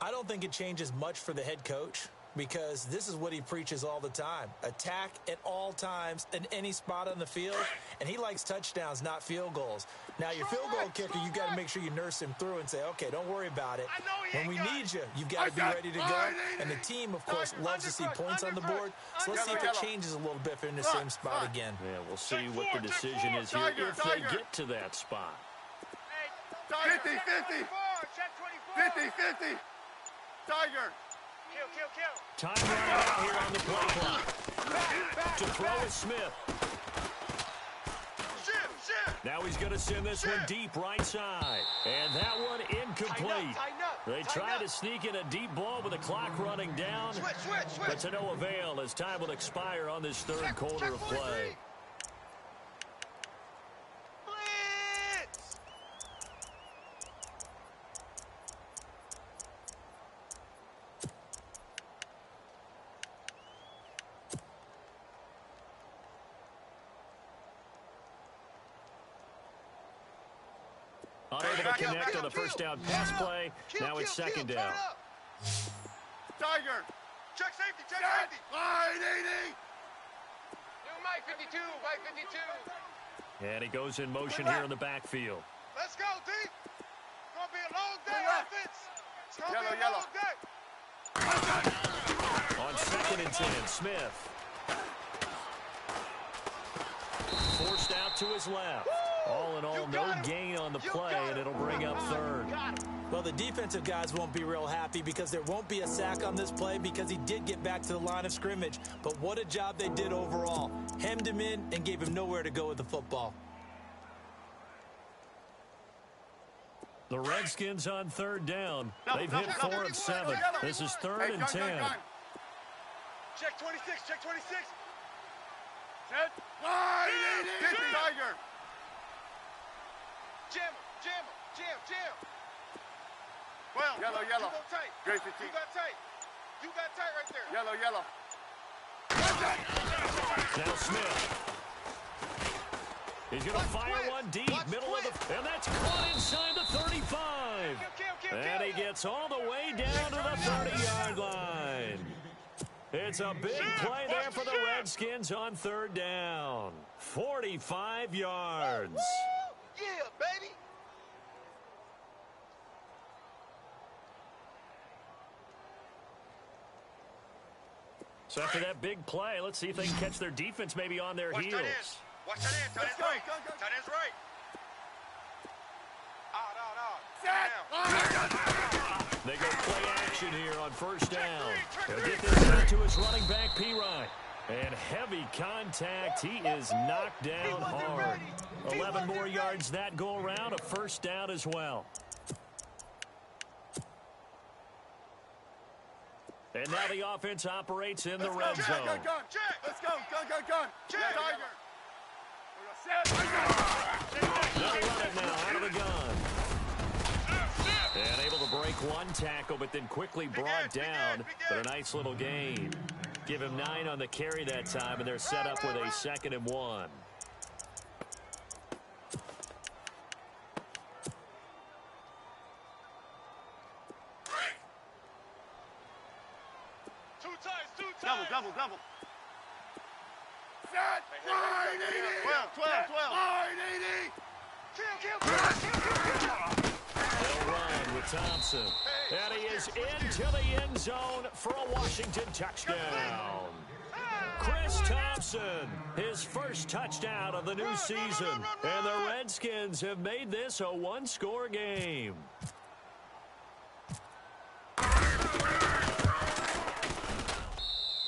Speaker 4: I don't think it changes much for the head coach because this is what he preaches all the time. Attack at all times in any spot on the field, and he likes touchdowns, not field goals. Now, your field goal kicker, you've got to make sure you nurse him through and say, okay, don't worry about it. When we need you, you've got to be ready to go. And the team, of course, loves to see points on the board. So let's see if it changes a little bit if they're in the same spot again.
Speaker 1: Yeah, we'll see what the decision is here if they get to that spot.
Speaker 2: 50-50. 50-50. Tiger. Kill.
Speaker 1: Time running out here on the play clock. To throw is Smith.
Speaker 2: Shift.
Speaker 1: Now he's going to send this one deep right side. And that one incomplete. They try to sneak in a deep ball with the clock running down.
Speaker 2: Switch.
Speaker 1: But to no avail as time will expire on this 3rd quarter of play. Unable to connect on the first down pass play. Now it's 2nd down.
Speaker 2: Tiger. Check safety. Line 80. Mike 52.
Speaker 1: And he goes in motion here in the backfield.
Speaker 2: Let's go, D. It's going to be a long day, offense. It's going to be a long day.
Speaker 1: On 2nd and 10, Smith. Forced out to his left. All in all, no gain on the play, and it'll bring up 3rd.
Speaker 4: Well, the defensive guys won't be real happy because there won't be a sack on this play because he did get back to the line of scrimmage. But what a job they did overall. Hemmed him in and gave him nowhere to go with the football.
Speaker 1: The Redskins on 3rd down. They've hit 4 of 7. This is 3rd and 10.
Speaker 2: Check 26. Set. Line 80. Tiger. Jam. Well, yellow. You go tight. Great 15. You got tight right there. Yellow.
Speaker 1: Now Smith. He's going to fire one deep, middle of the... And that's caught inside the 35. And he gets all the way down to the 30-yard line. It's a big play there for the Redskins on 3rd down. 45 yards.
Speaker 2: Yeah, baby.
Speaker 1: So after that big play, let's see if they can catch their defense maybe on their heels.
Speaker 2: Watch that end. Tight end's right. Tight end's right. Out.
Speaker 1: They go play action here on 1st down. He'll get this out to his running back, P-Ryan. And heavy contact. He is knocked down hard. 11 more yards that go around. A 1st down as well. And now the offense operates in the red zone.
Speaker 2: Let's go. Gun. Tiger.
Speaker 1: They'll run it now out of the gun. And able to break one tackle, but then quickly brought down. But a nice little gain. Give him 9 on the carry that time, and they're set up with a 2nd and 1.
Speaker 3: Double.
Speaker 2: Set. 12.
Speaker 1: They'll run with Thompson. And he is into the end zone for a Washington touchdown. Chris Thompson, his first touchdown of the new season. And the Redskins have made this a 1-score game.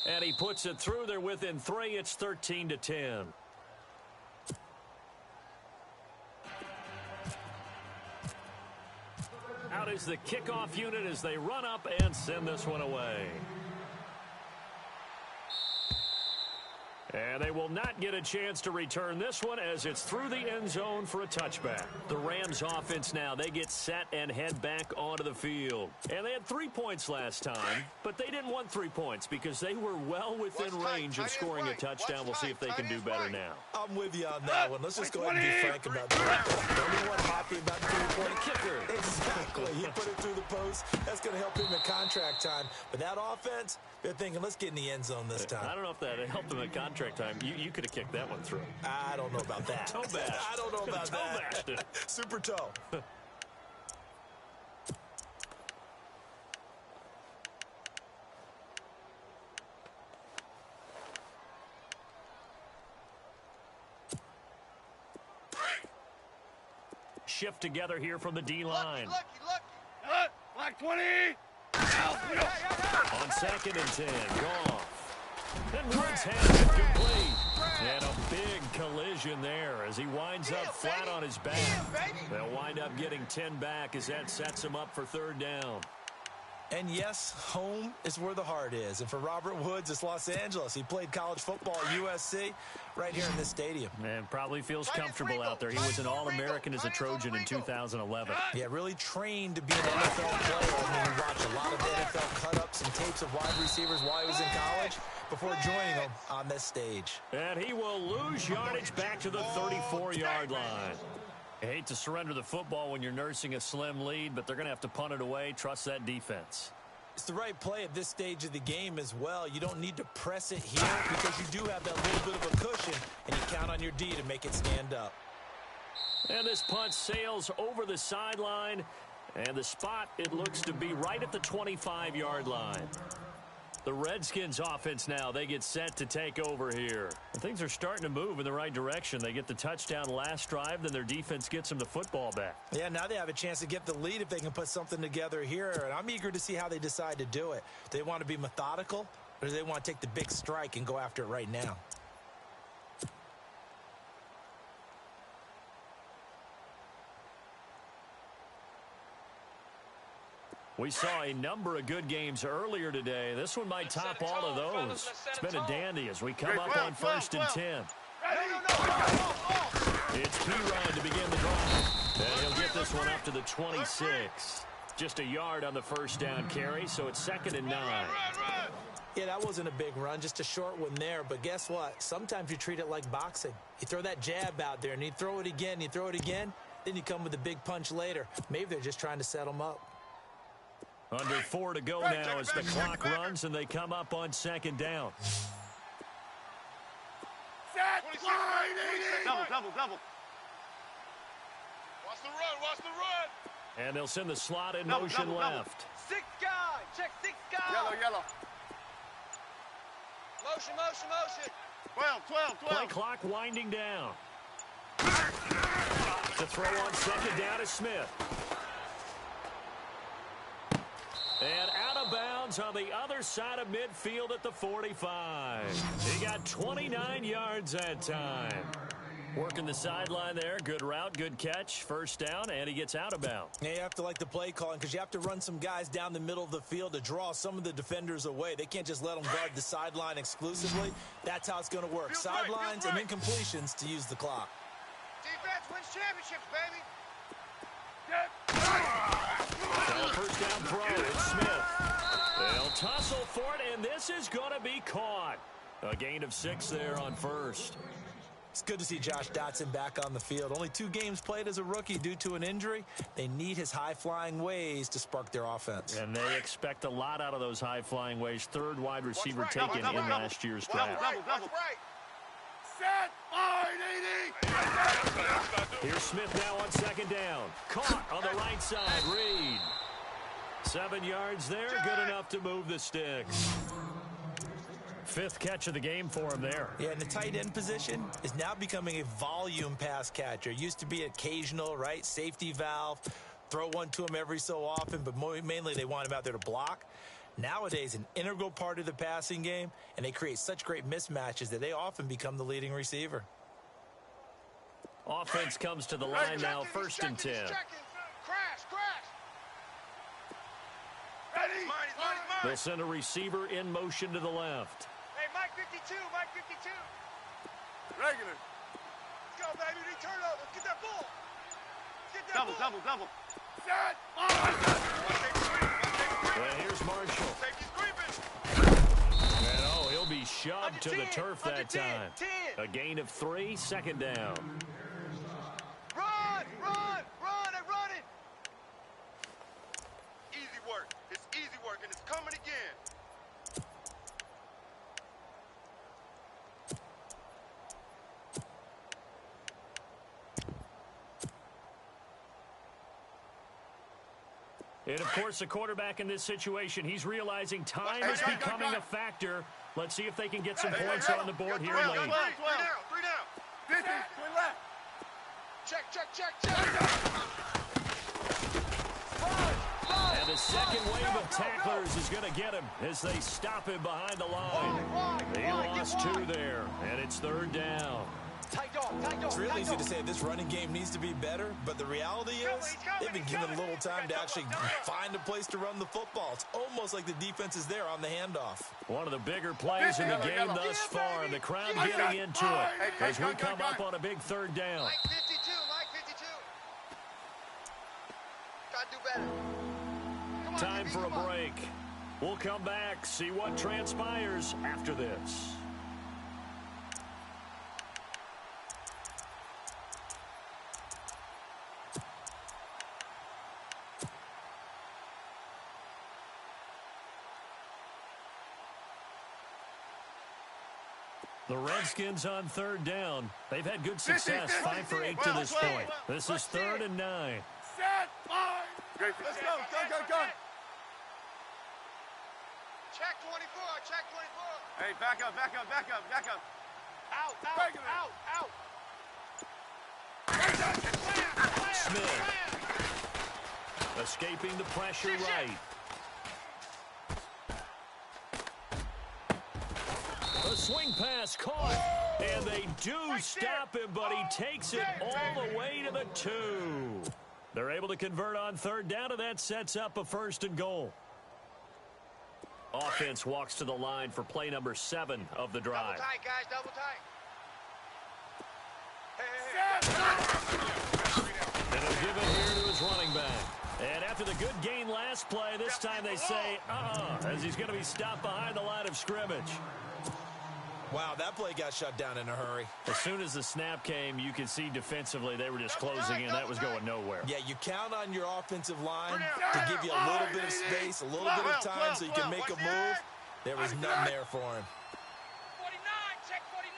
Speaker 1: And he puts it through. They're within 3. It's 13-10. Out is the kickoff unit as they run up and send this one away. And they will not get a chance to return this one as it's through the end zone for a touchback. The Rams offense now, they get set and head back onto the field. And they had 3 points last time, but they didn't want 3 points because they were well within range of scoring a touchdown. We'll see if they can do better now.
Speaker 4: I'm with you on that one. Let's just go ahead and be frank about that. The only one happy about the 3-point kicker. Exactly. He put it through the post. That's going to help him in contract time. But that offense, they're thinking, let's get in the end zone this time.
Speaker 1: I don't know if that helped him in contract time. You could have kicked that one through.
Speaker 4: I don't know about that.
Speaker 1: Toe bash.
Speaker 4: I don't know about that.
Speaker 1: Bashed.
Speaker 4: Super toe.
Speaker 1: Shift together here from the D-line.
Speaker 2: Lucky.
Speaker 3: Black 20.
Speaker 1: On 2nd and 10, Goff. And Woods has it complete. And a big collision there as he winds up flat on his back. They'll wind up getting 10 back as that sets him up for 3rd down.
Speaker 4: And yes, home is where the heart is. And for Robert Woods, it's Los Angeles. He played college football at USC right here in this stadium.
Speaker 1: And probably feels comfortable out there. He was an All-American as a Trojan in 2011.
Speaker 4: Yeah, really trained to be an NFL player. I mean, he watched a lot of NFL cut-ups and tapes of wide receivers while he was in college before joining them on this stage.
Speaker 1: And he will lose yardage back to the 34-yard line. I hate to surrender the football when you're nursing a slim lead, but they're going to have to punt it away. Trust that defense.
Speaker 4: It's the right play at this stage of the game as well. You don't need to press it here because you do have that little bit of a cushion, and you count on your D to make it stand up.
Speaker 1: And this punt sails over the sideline, and the spot, it looks to be right at the 25-yard line. The Redskins offense now, they get set to take over here. And things are starting to move in the right direction. They get the touchdown last drive, then their defense gets them the football back.
Speaker 4: Yeah, now they have a chance to get the lead if they can put something together here. And I'm eager to see how they decide to do it. Do they want to be methodical, or do they want to take the big strike and go after it right now?
Speaker 1: We saw a number of good games earlier today. This one might top all of those. It's been a dandy as we come up on 1st and 10. It's P-Ryan to begin the drive. And he'll get this one up to the 26. Just a yard on the 1st down carry, so it's 2nd and 9.
Speaker 4: Yeah, that wasn't a big run, just a short one there. But guess what? Sometimes you treat it like boxing. You throw that jab out there, and you throw it again, then you come with a big punch later. Maybe they're just trying to set them up.
Speaker 1: Under 4 to go now as the clock runs and they come up on 2nd down.
Speaker 3: Double.
Speaker 2: Watch the run.
Speaker 1: And they'll send the slot in motion left.
Speaker 2: 6 guy. Check 6 guy.
Speaker 3: Yellow.
Speaker 2: Motion.
Speaker 3: 12.
Speaker 1: Play clock winding down. To throw on 2nd down is Smith. And out of bounds on the other side of midfield at the 45. He got 29 yards that time. Working the sideline there. Good route, good catch. 1st down, and he gets out of bounds.
Speaker 4: Yeah, you have to like the play calling because you have to run some guys down the middle of the field to draw some of the defenders away. They can't just let them guard the sideline exclusively. That's how it's going to work. Sidelines and incompletions to use the clock.
Speaker 2: Defense wins championships, baby.
Speaker 1: The Now a first down throw. It's Smith. They'll tussle for it, and this is going to be caught. A gain of 6 there on first.
Speaker 4: It's good to see Josh Dotson back on the field. Only 2 games played as a rookie due to an injury. They need his high-flying ways to spark their offense.
Speaker 1: And they expect a lot out of those high-flying ways. 3rd wide receiver taken in last year's draft.
Speaker 2: Double.
Speaker 3: Set. Fine, 80.
Speaker 1: Here's Smith now on 2nd down. Caught on the right side. Reed. 7 yards there. Good enough to move the sticks. 5th catch of the game for him there.
Speaker 4: Yeah, and the tight end position is now becoming a volume pass catcher. Used to be occasional, right? Safety valve. Throw one to him every so often, but mainly they want him out there to block. Nowadays, an integral part of the passing game, and they create such great mismatches that they often become the leading receiver.
Speaker 1: Offense comes to the line now, 1st and 10.
Speaker 2: Crash.
Speaker 3: Ready.
Speaker 1: They'll send a receiver in motion to the left.
Speaker 2: Hey, Mike 52.
Speaker 3: Regular.
Speaker 2: Let's go, baby. We need turnover. Let's get that ball.
Speaker 3: Double. Set.
Speaker 1: Well, here's Marshall.
Speaker 2: Safety screaming.
Speaker 1: And he'll be shoved to the turf that time.
Speaker 2: 10.
Speaker 1: A gain of 3, 2nd down.
Speaker 2: Run, and run it. Easy work. It's easy work, and it's coming again.
Speaker 1: And, of course, the quarterback in this situation, he's realizing time is becoming a factor. Let's see if they can get some points on the board here late.
Speaker 2: 3 down.
Speaker 3: 50. Twin left.
Speaker 2: Check.
Speaker 1: And the second wave of tacklers is going to get him as they stop him behind the line. He lost 2 there, and it's 3rd down.
Speaker 4: It's real easy to say this running game needs to be better, but the reality is they've been given little time to actually find a place to run the football. It's almost like the defense is there on the handoff.
Speaker 1: One of the bigger plays in the game thus far. The crowd getting into it as we come up on a big 3rd down.
Speaker 2: Mike 52. Gotta do better. Come on,
Speaker 1: Time
Speaker 2: Jimmy,
Speaker 1: for a
Speaker 2: come on.
Speaker 1: break. We'll come back, see what transpires after this. The Redskins on 3rd down. They've had good success, 5 for 8 to this point. This is 3rd and 9.
Speaker 3: Set. Fine. Let's go.
Speaker 2: Check 24.
Speaker 3: Hey, back up.
Speaker 2: Out.
Speaker 1: Smith escaping the pressure right. A swing pass caught, and they do stop him, but he takes it all the way to the 2. They're able to convert on 3rd down, and that sets up a 1st and goal. Offense walks to the line for play number 7 of the drive.
Speaker 2: Double tight, guys. Double tight.
Speaker 1: And he'll give it here to his running back. And after the good gain last play, this time they say, as he's going to be stopped behind the line of scrimmage.
Speaker 4: Wow, that play got shut down in a hurry.
Speaker 1: As soon as the snap came, you could see defensively they were just closing in. That was going nowhere.
Speaker 4: Yeah, you count on your offensive line to give you a little bit of space, a little bit of time so you can make a move. There was none there for him.
Speaker 2: 49. Check 49.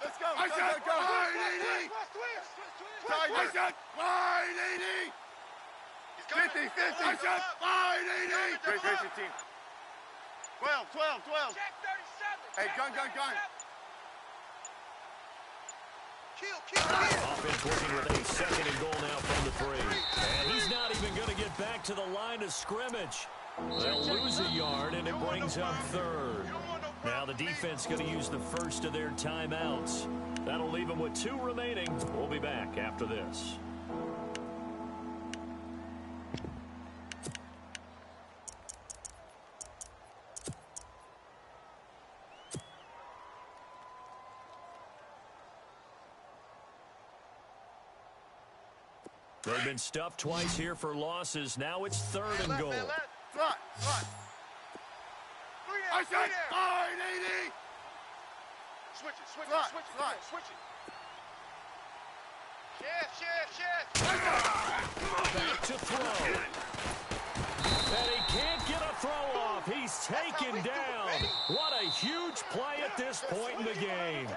Speaker 3: Let's go. Wide 80.
Speaker 2: Twist.
Speaker 3: Wide 80. 50. Wide 80. Great 15. 12.
Speaker 2: Check 37.
Speaker 3: Hey, gun.
Speaker 2: Kill.
Speaker 1: Offense working with a 2nd and goal now from the 3. And he's not even going to get back to the line of scrimmage. They'll lose a yard, and it brings up 3rd. Now the defense going to use the first of their timeouts. That'll leave them with 2 remaining. We'll be back after this. They've been stuffed twice here for losses. Now it's 3rd and goal.
Speaker 2: Front. I said fine, 80. Switch it. Switch it. Yes.
Speaker 1: Back to throw. And he can't get a throw off. He's taken down. What a huge play at this point in the game.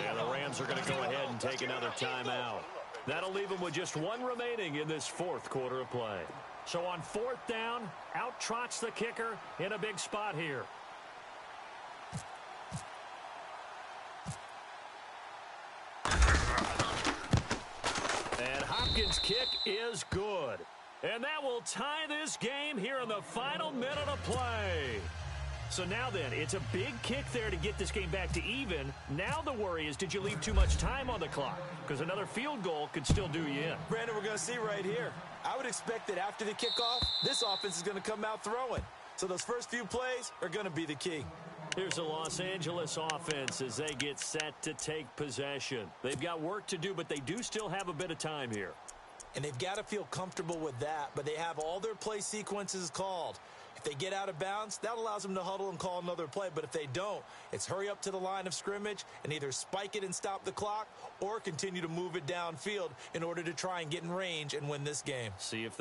Speaker 1: And the Rams are going to go ahead and take another timeout. That'll leave them with just 1 remaining in this 4th quarter of play. So on 4th down, out trots the kicker in a big spot here. And Hopkins' kick is good. And that will tie this game here in the final minute of play. So now then, it's a big kick there to get this game back to even. Now the worry is, did you leave too much time on the clock? Because another field goal could still do you in.
Speaker 4: Brandon, we're going to see right here. I would expect that after the kickoff, this offense is going to come out throwing. So those first few plays are going to be the key.
Speaker 1: Here's the Los Angeles offense as they get set to take possession. They've got work to do, but they do still have a bit of time here.
Speaker 4: And they've got to feel comfortable with that, but they have all their play sequences called. If they get out of bounds, that allows them to huddle and call another play. But if they don't, it's hurry up to the line of scrimmage and either spike it and stop the clock or continue to move it downfield in order to try and get in range and win this game.
Speaker 1: See if